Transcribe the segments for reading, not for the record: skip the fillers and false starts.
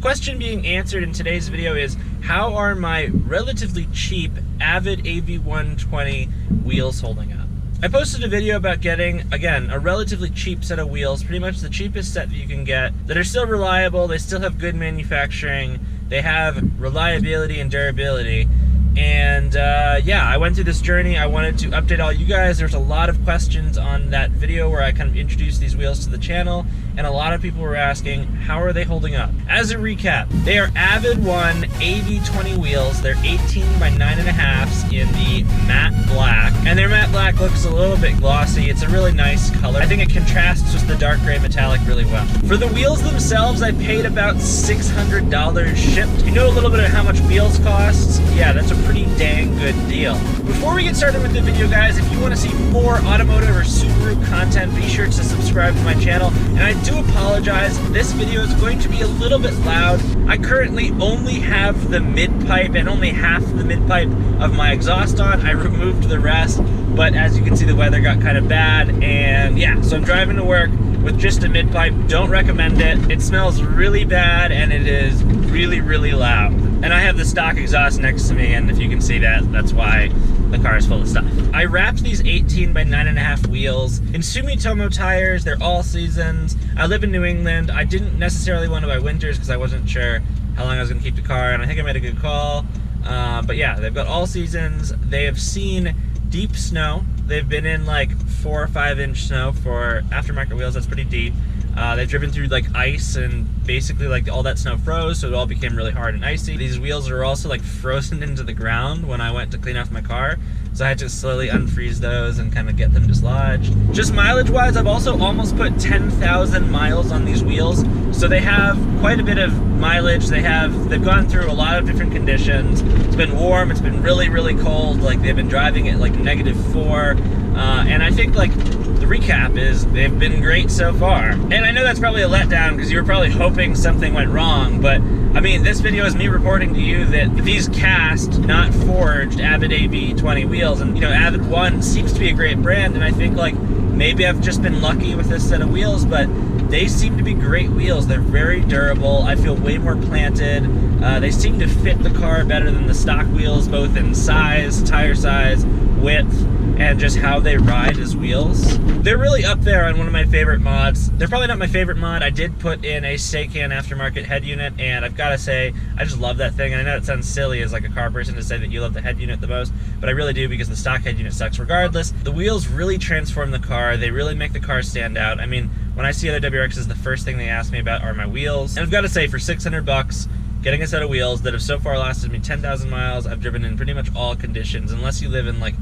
question being answered in today's video is, how are my relatively cheap AVID AV120 wheels holding up? I posted a video about getting, again, a relatively cheap set of wheels, pretty much the cheapest set that you can get, that are still reliable, they still have good manufacturing, they have reliability and durability. And yeah, I went through this journey. I wanted to update all you guys. There's a lot of questions on that video where I kind of introduced these wheels to the channel, and a lot of people were asking, how are they holding up? As a recap, they are AVID1 AV20 wheels. They're 18 by 9.5s in the matte black, and their matte black looks a little bit glossy. It's a really nice color. I think it contrasts with the dark gray metallic really well. For the wheels themselves, I paid about $600 shipped. You know a little bit of how much wheels costs? Yeah, that's a pretty dang good deal. Before we get started with the video, guys, if you want to see more automotive or Subaru content, be sure to subscribe to my channel. And I do apologize, this video is going to be a little bit loud. I currently only have the mid-pipe and only half the mid-pipe of my exhaust on. I removed the rest, but as you can see, the weather got kind of bad, and yeah, so I'm driving to work with just a mid-pipe. Don't recommend it. It smells really bad, and it is really, really loud. And I have the stock exhaust next to me, and if you can see that, that's why the car is full of stuff. I wrapped these 18 by 9.5 wheels in Sumitomo tires. They're all seasons. I live in New England. I didn't necessarily want to buy winters because I wasn't sure how long I was going to keep the car, and I think I made a good call. But yeah, they've got all seasons. They have seen deep snow. They've been in like 4 or 5 inch snow for aftermarket wheels. That's pretty deep. They've driven through like ice, and basically like all that snow froze, so it all became really hard and icy. These wheels are also like frozen into the ground when I went to clean off my car, so I had to slowly unfreeze those and kind of get them dislodged. Just mileage wise, I've also almost put 10,000 miles on these wheels, so they have quite a bit of mileage. They've gone through a lot of different conditions. It's been warm, it's been really, really cold. Like they've been driving at like -4, and I think like the recap is they've been great so far. And I know that's probably a letdown because you were probably hoping something went wrong, but I mean, this video is me reporting to you that these cast, not forged, AVID AV20 wheels, and you know, AVID1 seems to be a great brand, and I think like maybe I've just been lucky with this set of wheels, but they seem to be great wheels. They're very durable. I feel way more planted. They seem to fit the car better than the stock wheels, both in size, tire size, width, and just how they ride as wheels. They're really up there on one of my favorite mods. They're probably not my favorite mod. I did put in a Seikan aftermarket head unit, and I've gotta say, I just love that thing. And I know it sounds silly as like a car person to say that you love the head unit the most, but I really do, because the stock head unit sucks regardless. The wheels really transform the car. They really make the car stand out. I mean, when I see other WRXs, the first thing they ask me about are my wheels. And I've gotta say, for 600 bucks, getting a set of wheels that have so far lasted me 10,000 miles, I've driven in pretty much all conditions, unless you live in like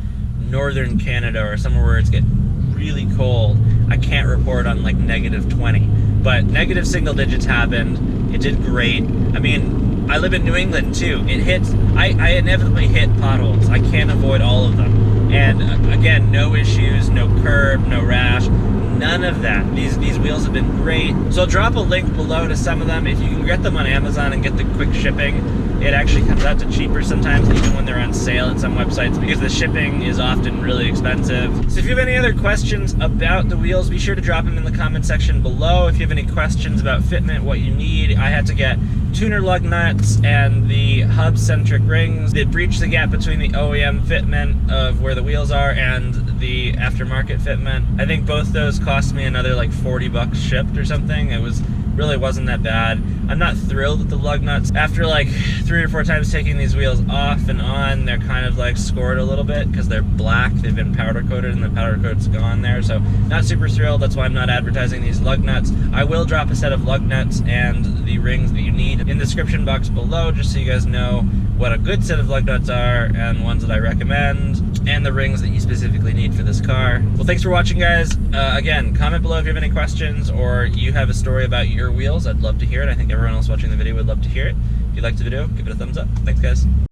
northern Canada or somewhere where it's getting really cold. I can't report on like -20, but negative single digits happened. It did great. I mean, I live in New England too. I inevitably hit potholes. I can't avoid all of them. And again, no issues, no curb, no rash, none of that. These wheels have been great. So I'll drop a link below to some of them. If you can get them on Amazon and get the quick shipping, it actually comes out to cheaper sometimes, even when they're on sale at some websites, because the shipping is often really expensive. So if you have any other questions about the wheels, be sure to drop them in the comment section below. If you have any questions about fitment, what you need, I had to get tuner lug nuts and the hub Centric Rings that breach the gap between the OEM fitment of where the wheels are and the aftermarket fitment. I think both those cost me another like 40 bucks shipped or something. It really wasn't that bad. I'm not thrilled with the lug nuts. After like 3 or 4 times taking these wheels off and on, they're kind of like scored a little bit because they're black. They've been powder coated and the powder coat's gone there, so not super thrilled. That's why I'm not advertising these lug nuts. I will drop a set of lug nuts and the rings that you need in the description box below, just so you guys know what a good set of lug nuts are and ones that I recommend, and the rings that you specifically need for this car. Well, thanks for watching, guys. Again, comment below if you have any questions or you have a story about your wheels. I'd love to hear it. I think everyone else watching the video would love to hear it. If you liked the video, give it a thumbs up. Thanks, guys.